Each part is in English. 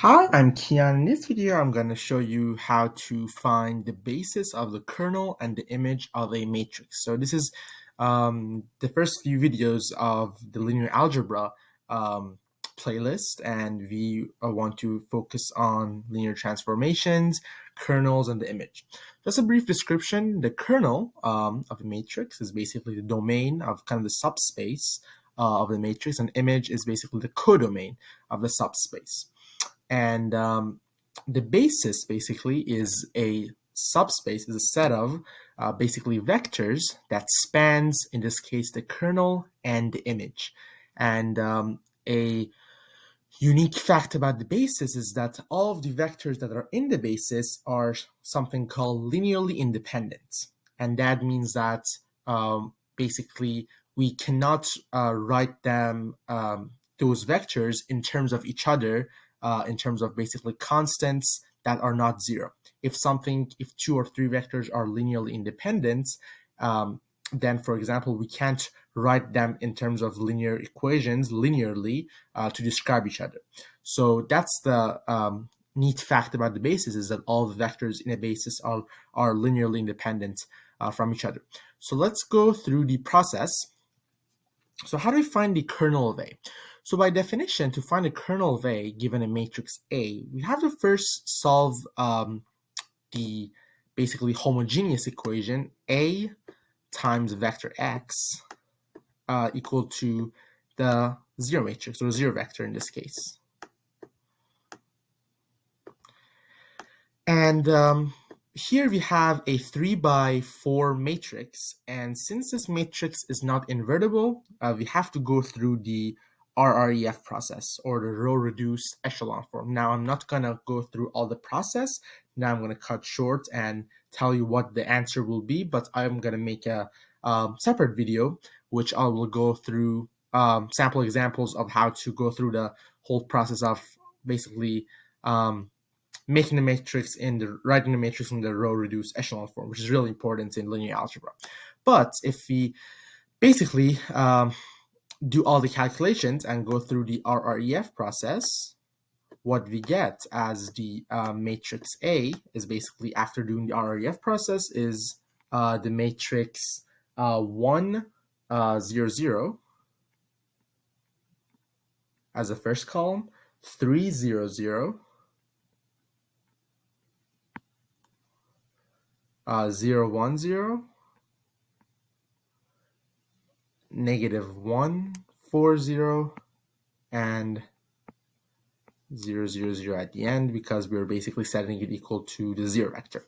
Hi, I'm Kian. In this video, I'm going to show you how to find the basis of the kernel and the image of a matrix. So this is the first few videos of the linear algebra um, playlist, and we want to focus on linear transformations, kernels, and the image. Just a brief description: the kernel of a matrix is basically the domain of kind of the subspace of the matrix, and image is basically the codomain of the subspace. And the basis basically is a subspace, is a set of basically vectors that spans, in this case, the kernel and the image. And a unique fact about the basis is that all of the vectors that are in the basis are something called linearly independent. And that means that basically we cannot write them, those vectors, in terms of each other, in terms of basically constants that are not zero. If two or three vectors are linearly independent, then, for example, we can't write them in terms of linear equations linearly to describe each other. So that's the neat fact about the basis, is that all the vectors in a basis are linearly independent from each other. So let's go through the process. So how do we find the kernel of A? So by definition, to find the kernel of A given a matrix A, we have to first solve the basically homogeneous equation A times vector x equal to the zero matrix, or zero vector in this case. And here we have a 3 by 4 matrix, and since this matrix is not invertible, we have to go through the RREF process, or the row reduced echelon form. Now I'm not going to go through all the process. Now I'm going to cut short and tell you what the answer will be, but I'm going to make a separate video which I will go through sample examples of how to go through the whole process of basically writing the matrix in the row reduced echelon form, which is really important in linear algebra. But if we basically do all the calculations and go through the RREF process, what we get as the matrix A is basically, after doing the RREF process, is the matrix 1, 0, 0 as the first column, 3, 0, 0, 0, 1, 0, negative 1, 4, 0, and 0, 0, 0 at the end, because we're basically setting it equal to the zero vector.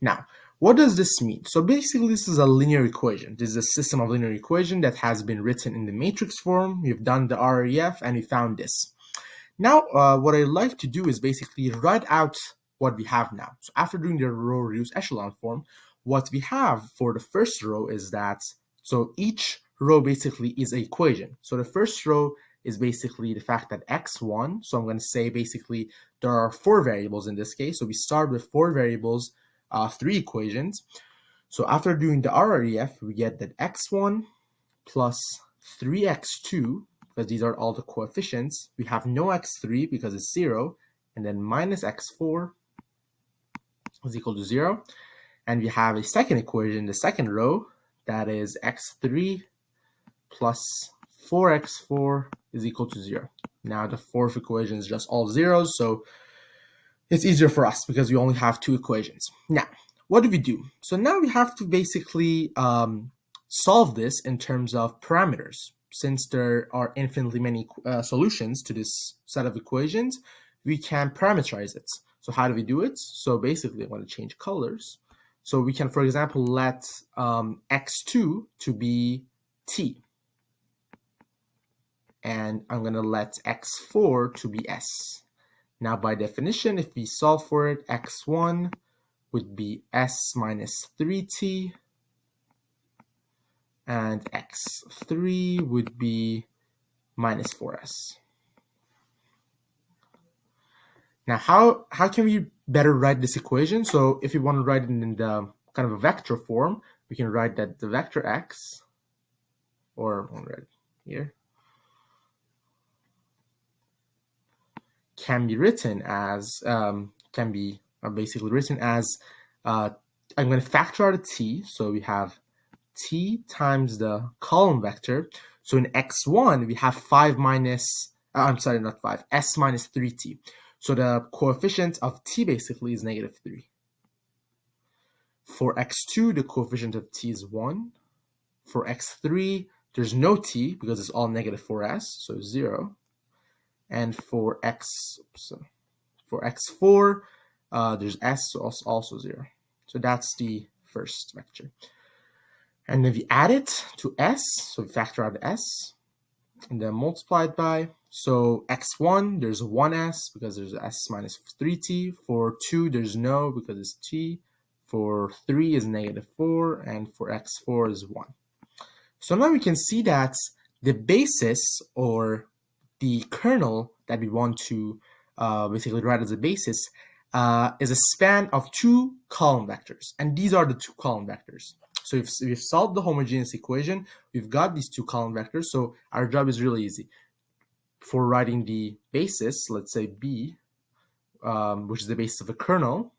Now, what does this mean? So basically, this is a linear equation. This is a system of linear equation that has been written in the matrix form. We've done the REF and we found this. Now, what I'd like to do is basically write out what we have now. So after doing the row reduced echelon form, what we have for the first row is that, so each row basically is an equation. So the first row is basically the fact that x1, so I'm going to say basically there are 4 variables in this case. So we start with 4 variables, 3 equations. So after doing the RREF, we get that x1 plus 3x2, because these are all the coefficients. We have no x3 because it's 0, and then minus x4 is equal to 0. And we have a second equation, the second row, that is x3 plus 4x4 is equal to 0. Now the fourth equation is just all zeros, so it's easier for us because we only have 2 equations. Now, what do we do? So now we have to basically solve this in terms of parameters. Since there are infinitely many solutions to this set of equations, we can parameterize it. So how do we do it? So basically, I want to change colors. So we can, for example, let x2 to be t. And I'm going to let x4 to be s. Now, by definition, if we solve for it, x1 would be s minus 3t, and x3 would be minus 4s. Now, how can we better write this equation? So if you want to write it in the kind of a vector form, we can write that the vector x, or I'll write it here, can be written as basically written as I'm going to factor out a t, so we have t times the column vector. So in x1 we have 5 minus I'm sorry, not 5, s minus 3t. So the coefficient of t basically is negative 3. For x2 the coefficient of t is 1. For x3 there's no t because it's all negative 4s, so 0. And for x4 there's s, so also 0. So that's the first vector. And then we add it to s, so we factor out s, and then multiply it by, so x1 there's 1s because there's s minus 3t. For 2 there's no because it's t. For 3 is negative 4, and for x4 is 1. So now we can see that the basis, or the kernel that we want to basically write as a basis, is a span of 2 column vectors, and these are the 2 column vectors. So if we've solved the homogeneous equation, we've got these 2 column vectors, so our job is really easy. For writing the basis, let's say b, which is the basis of a kernel,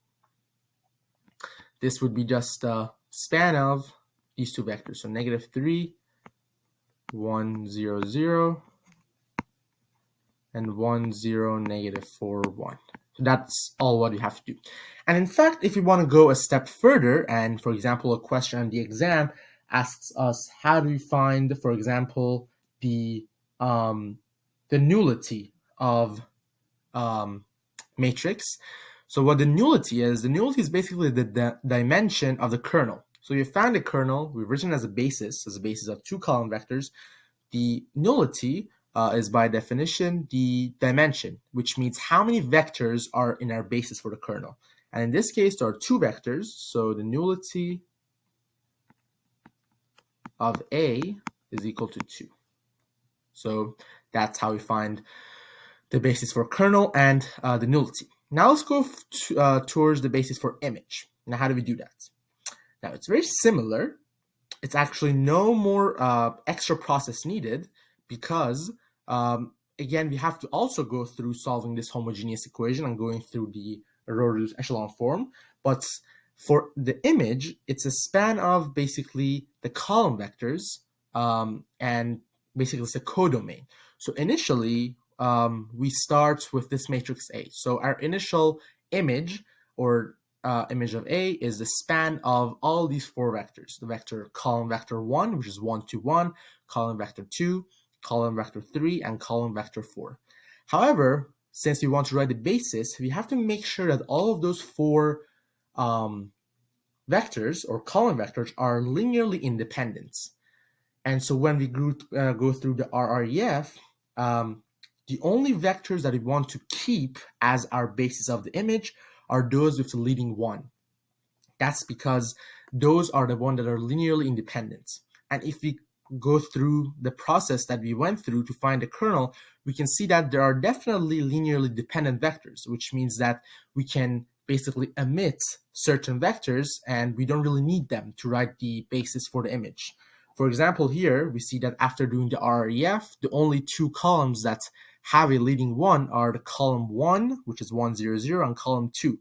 this would be just a span of these 2 vectors, so negative 3, 1, 0, 0, and 1, 0, negative 4, 1. So that's all what we have to do. And in fact, if we want to go a step further, and for example, a question on the exam asks us how do we find, for example, the nullity of matrix. So what the nullity is basically the dimension of the kernel. So you found a kernel, we've written as a basis of 2 column vectors. The nullity is by definition the dimension, which means how many vectors are in our basis for the kernel. And in this case, there are 2 vectors, so the nullity of A is equal to 2. So that's how we find the basis for kernel and the nullity. Now let's go towards the basis for image. Now how do we do that? Now it's very similar. It's actually no more extra process needed because, again, we have to also go through solving this homogeneous equation and going through the row-reduced echelon form. But for the image, it's a span of basically the column vectors, and basically it's a codomain. So initially, we start with this matrix A. So our initial image, or image of A, is the span of all these 4 vectors. The vector column vector 1, which is 1, 2, 1, column vector 2, column vector 3, and column vector 4. However, since we want to write the basis, we have to make sure that all of those 4 vectors or column vectors are linearly independent. And so when we go through the RREF, the only vectors that we want to keep as our basis of the image are those with the leading 1. That's because those are the ones that are linearly independent. And if we go through the process that we went through to find the kernel, we can see that there are definitely linearly dependent vectors, which means that we can basically omit certain vectors and we don't really need them to write the basis for the image. For example, here we see that after doing the RREF, the only 2 columns that have a leading 1 are the column 1, which is 1, 0, 0, and column 2,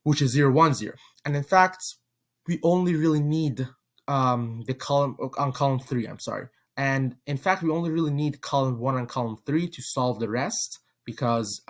which is 0, 1, 0. And in fact, we only really need the column on column 3, I'm sorry. And in fact, we only really need column 1 and column 3 to solve the rest, because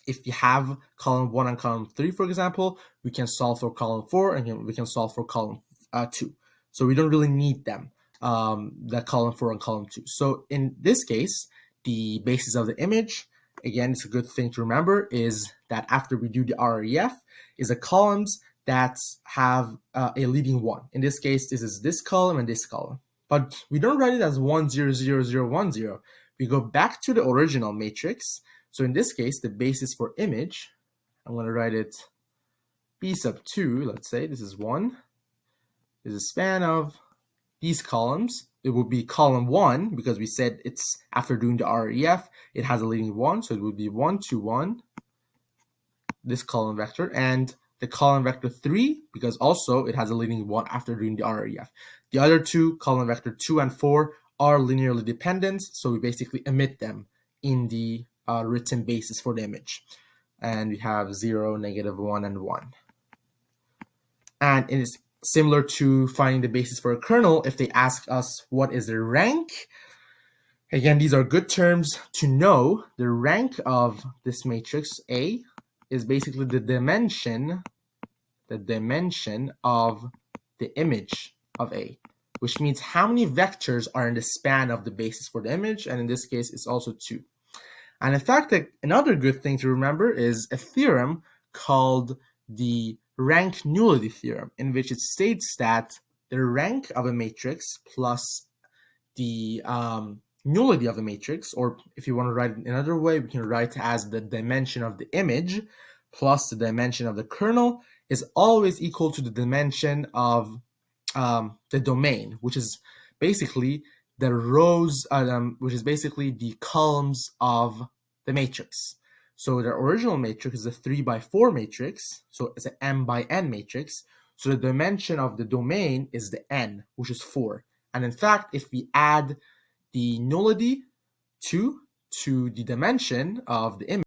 if you have column 1 and column 3, for example, we can solve for column 4 and we can solve for column 2. So we don't really need them, the column 4 and column 2. So in this case, the basis of the image, again, it's a good thing to remember, is that after we do the RREF, is the columns that have a leading 1. In this case, this is this column and this column. But we don't write it as 1, 0, 0, 0, 1, 0. We go back to the original matrix. So in this case, the basis for image, I'm going to write it B sub 2, let's say, this is 1, is a span of these columns. It will be column 1, because we said it's after doing the REF, it has a leading 1, so it would be 1, 2, 1, this column vector, and the column vector 3, because also it has a leading 1 after doing the REF. The other 2, column vector 2 and 4, are linearly dependent, so we basically omit them in the written basis for the image. And we have 0, -1, and 1. And it is similar to finding the basis for a kernel. If they ask us what is the rank, again, these are good terms to know. The rank of this matrix A is basically the dimension of the image of A, which means how many vectors are in the span of the basis for the image, and in this case, it's also 2. And in fact, another good thing to remember is a theorem called the rank nullity theorem, in which it states that the rank of a matrix plus the nullity of a matrix, or if you want to write it another way, we can write as the dimension of the image plus the dimension of the kernel is always equal to the dimension of the domain, which is basically the rows, which is basically the columns of the matrix. So the original matrix is a 3x4 matrix, so it's an m by n matrix. So the dimension of the domain is the n, which is 4. And in fact, if we add the nullity 2 to the dimension of the image,